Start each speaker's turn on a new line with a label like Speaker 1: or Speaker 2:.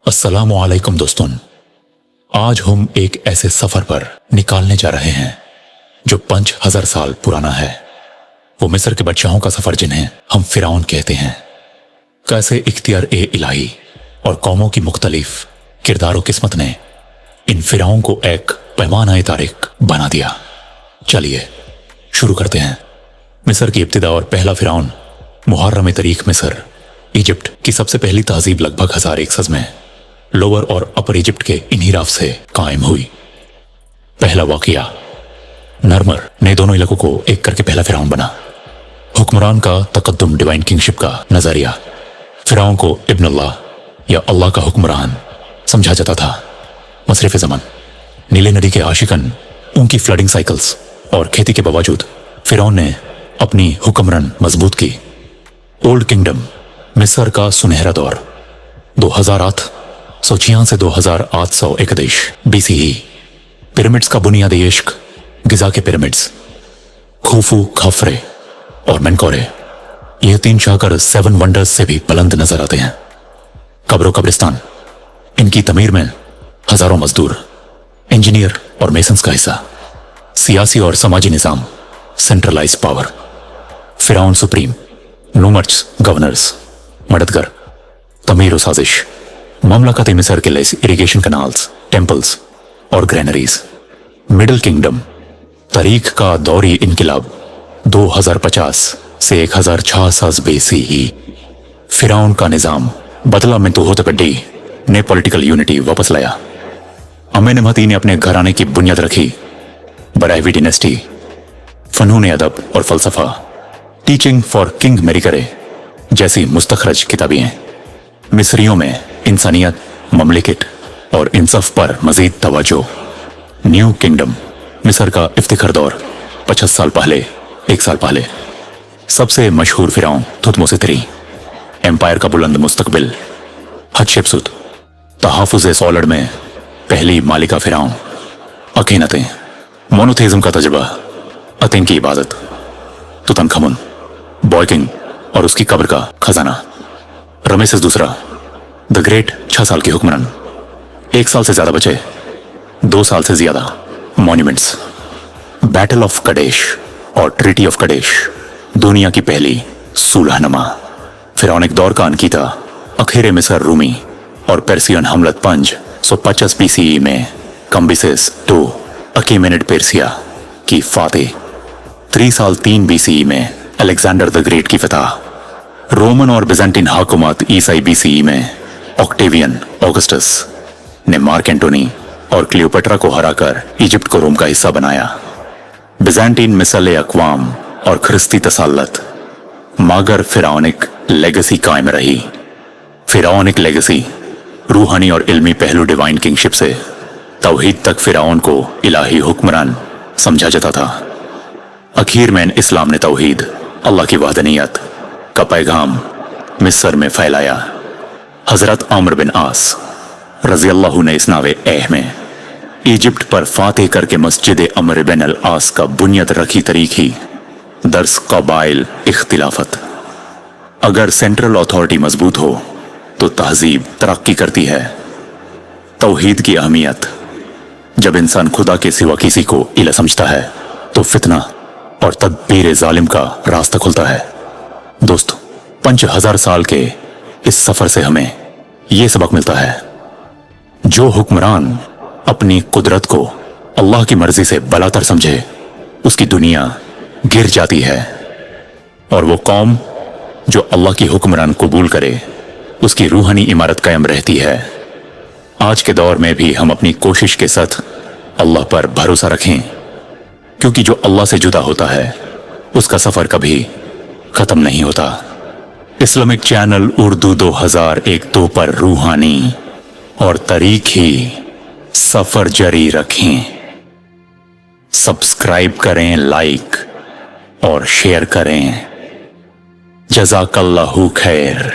Speaker 1: अस्सलामु अलैकुम दोस्तों, आज हम एक ऐसे सफर पर निकालने जा रहे हैं जो 5000 साल पुराना है। वो मिस्र के बादशाहों का सफर जिन्हें हम फिरौन कहते हैं। कैसे इख्तियार ए इलाही और कौमों की मुख्तलिफ किरदार किस्मत ने इन फिरौन को एक पैमाना तारीख बना दिया। चलिए शुरू करते हैं। मिस्र की इब्तिदा और पहला फिरौन मुहर्रम तारीख मिस्र इजिप्ट की सबसे पहली तहजीब लगभग 1100 में लोअर और अपर इजिप्ट के इन्हिराफ से कायम हुई। पहला वाकया, नरमर ने दोनों इलाकों को एक करके पहला फिरौन बना। हुक्मरान का तकद्दुम, डिवाइन किंगशिप का नजरिया। फिरौन को इब्न अल्लाह या अल्लाह का हुक्मरान समझा जाता था। मसरफ ज़मान नीले नदी के आशिकन, उनकी फ्लडिंग साइकिल्स और खेती के बावजूद फिरौन ने अपनी हुक्मरान मजबूत की। ओल्ड किंगडम मिस्र का सुनहरा दौर 2806 से 2831 BCE। पिरामिड्स का बुनियादी इश्क, गिजा के पिरामिड्स, खूफू, खफरे और मेनकोरे, ये तीन शाकर 7 वंडर्स से भी बुलंद नजर आते हैं। कब्रो कब्रिस्तान, इनकी तमीर में हजारों मजदूर, इंजीनियर और मेसन्स का हिस्सा। सियासी और समाजी निजाम, सेंट्रलाइज पावर। फिरौन सुप्रीम, नूमर्स गवर्नर्स, मददगार, तमीर और साजिश। ममलकत मिस्र के लिए इरिगेशन कैनाल्स, टेम्पल्स और ग्रेनरीज। मिडिल किंगडम, तारीख का दौरी इनकिलाब 2050 से 1066 BCE। फिरौन का निजाम बदला में तोहत गड्डी ने पॉलिटिकल यूनिटी वापस लाया। अमेनमती ने अपने घराने की बुनियाद रखी। बराहवी डिनेस्टी, फनून अदब और फलसफा, टीचिंग फॉर किंग मेरिकरे जैसी मुस्तखरज किताबें। मिस्रियों में इंसानियत, ममलिकत और इंसाफ पर मजीद तवज्जो। न्यू किंगडम, मिस्र का इफ्तिखार दौर 50 साल पहले, 1 साल पहले। सबसे मशहूर फिरौन थुतमोसे III। एम्पायर का बुलंद मुस्तकबिल। हतशेप्सुत, तहाफुज़ सोलर में पहली मालिका फिरौन। अकीनतें, मोनोथेइज्म का तजुर्बा, अतीन की इबादत। तुतनखमुन, बॉय किंग और उसकी कब्र का खजाना। रमेसेस दूसरा द ग्रेट 6 साल की हुक्मरान, 1 साल से ज्यादा बचे, 2 साल से ज्यादा मॉन्यूमेंट्स। बैटल ऑफ कडेश और ट्रीटी ऑफ कडेश, दुनिया की पहली सुलहनमा। फिरौनिक दौर का अनकीता, अखेरे मिस्र रूमी और पर्सियन हमलत 550 BCE में कम्बिसेस II अकीमेनिड पेर्सिया की फातेह। 3 साल 3 BCE में अलेक्जेंडर द ग्रेट की फतह। रोमन और बिजेंटीन हाकुमत ईसाई BCE में ऑक्टेवियन ऑगस्टस ने मार्क एंटोनी और क्लियोपेट्रा को हराकर इजिप्ट को रोम का हिस्सा बनाया। बिजेंटीन मिसल अक्वाम और ख्रिस्ती तसल्लुत, मगर फिरौनिक लेगेसी कायम रही। फिरौनिक लेगेसी रूहानी और इल्मी पहलू, डिवाइन किंगशिप से तौहीद तक फिरौन को इलाही हुक्मरान समझा जाता था। आखिर में इस्लाम ने तौहीद, अल्लाह की वहदनियत का पैगाम मिस्र में फैलाया। हजरत आमर बिन आस रजी अल्लाह ने इसनावे एह में इजिप्ट पर फातेह करके मस्जिद अमर बिन अल आस का बुनियाद रखी तरीकी। दर्स कबाइल इख्तिलाफत। अगर सेंट्रल अथॉरिटी मजबूत हो तो तहजीब तरक्की करती है। तौहीद की अहमियत, जब इंसान खुदा के सिवा किसी को इला समझता है तो फितना और तदबीर जालिम का रास्ता खुलता है। दोस्तों, 5000 साल के इस सफर से हमें यह सबक मिलता है, जो हुक्मरान अपनी कुदरत को अल्लाह की मर्जी से बलातर समझे, उसकी दुनिया गिर जाती है, और वो कौम जो अल्लाह की हुक्मरान कबूल करे, उसकी रूहानी इमारत कायम रहती है। आज के दौर में भी हम अपनी कोशिश के साथ अल्लाह पर भरोसा रखें, क्योंकि जो अल्लाह से जुदा होता है उसका सफर कभी खत्म नहीं होता। इस्लामिक चैनल उर्दू 2001-2 पर रूहानी और तरीखी सफर जारी रखें। सब्सक्राइब करें, लाइक और शेयर करें। जज़ाकल्लाहु खैर।